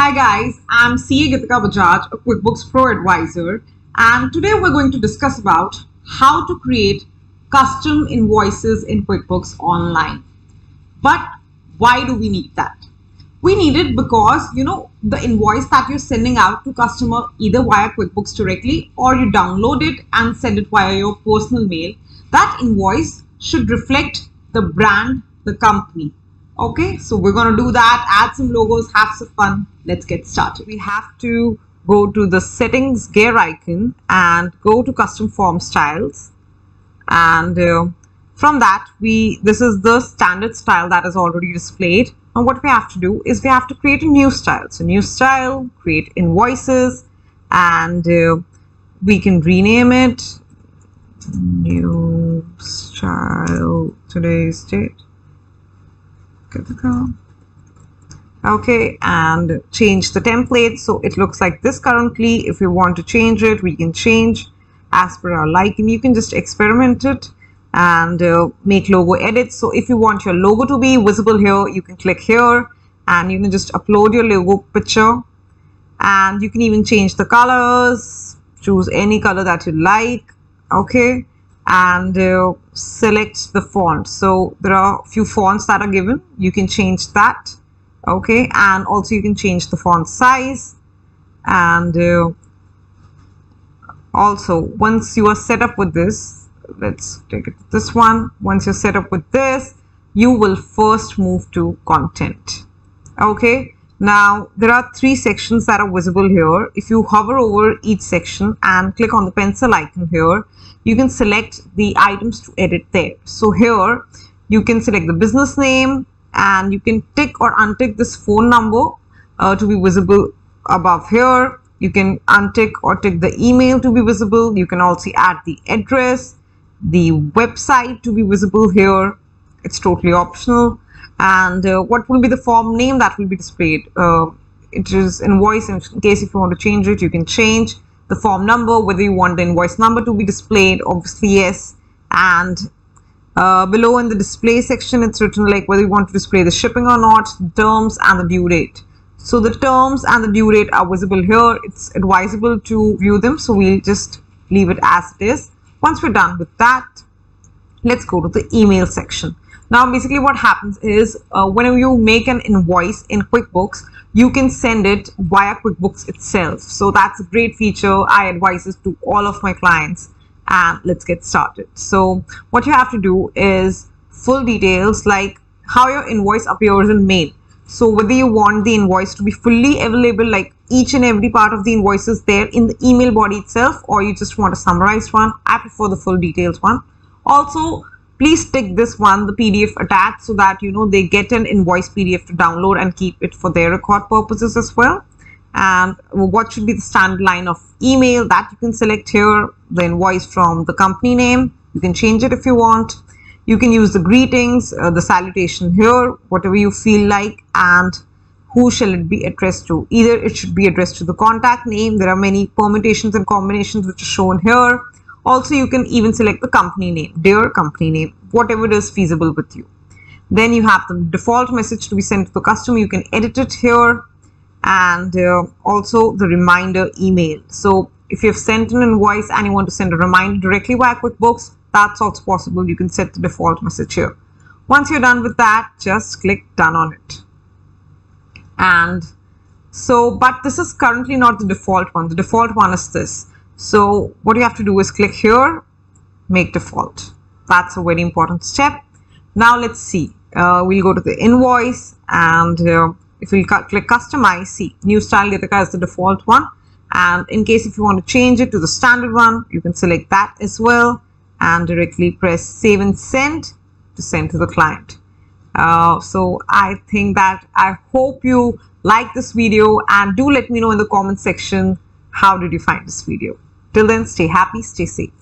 Hi guys, I'm CA Gitika Bajaj, a QuickBooks Pro advisor, and today we're going to discuss about how to create custom invoices in QuickBooks Online. But why do we need that? We need it because the invoice that you're sending out to customer either via QuickBooks directly or you download it and send it via your personal mail. That invoice should reflect the brand, the company. Okay, so we're going to do that, add some logos, have some fun. Let's get started. We have to go to the settings gear icon and go to custom form styles. And from that, this is the standard style that is already displayed. And what we have to do is we have to create a new style. So new style, create invoices, and we can rename it new style, today's date. Okay, and change the template so it looks like this currently. If we want to change it, we can change as per our liking. You can just experiment it and make logo edits. So if you want your logo to be visible here, you can click here and you can just upload your logo picture, and you can even change the colors, choose any color that you like. Okay, and select the font. So there are a few fonts that are given, you can change that. Okay, and also you can change the font size, and also once you are set up with this, let's take it to this one. Once you're set up with this, you will first move to content. Okay, now there are 3 sections that are visible here. If you hover over each section and click on the pencil icon here, you can select the items to edit there. So here you can select the business name, and you can tick or untick this phone number to be visible above here. You can untick or tick the email to be visible. You can also add the address, the website to be visible here. It's totally optional. And what will be the form name that will be displayed? It is invoice. In case if you want to change it, you can change the form number, whether you want the invoice number to be displayed, obviously yes. And below in the display section, it's written like whether you want to display the shipping or not, the terms and the due date. So the terms and the due date are visible here. It's advisable to view them, so we'll just leave it as it is. Once we're done with that, let's go to the email section. Now basically what happens is whenever you make an invoice in QuickBooks, you can send it via QuickBooks itself. So that's a great feature. I advise this to all of my clients. And let's get started. So what you have to do is full details like how your invoice appears in mail. So whether you want the invoice to be fully available, like each and every part of the invoice is there in the email body itself, or you just want a summarized one. I prefer the full details one. Also, please tick this one, the PDF attached, so that they get an invoice PDF to download and keep it for their record purposes as well. And what should be the standard line of email, that you can select here. The invoice from the company name, you can change it if you want. You can use the greetings, the salutation here, whatever you feel like. And who shall it be addressed to? Either it should be addressed to the contact name. There are many permutations and combinations which are shown here. Also, you can even select the company name, their company name, whatever is feasible with you. Then you have the default message to be sent to the customer. You can edit it here. And also the reminder email. So if you have sent an invoice and you want to send a reminder directly via QuickBooks, that's also possible. You can set the default message here. Once you're done with that, just click done on it. And so, but this is currently not the default one. The default one is this. So what you have to do is click here, make default. That's a very important step. Now let's see. We'll go to the invoice, and if we click customize, see new style Gitika is the default one. And in case if you want to change it to the standard one, you can select that as well and directly press save and send to send to the client. So I hope you like this video, and do let me know in the comment section how did you find this video. Till then, stay happy, stay safe.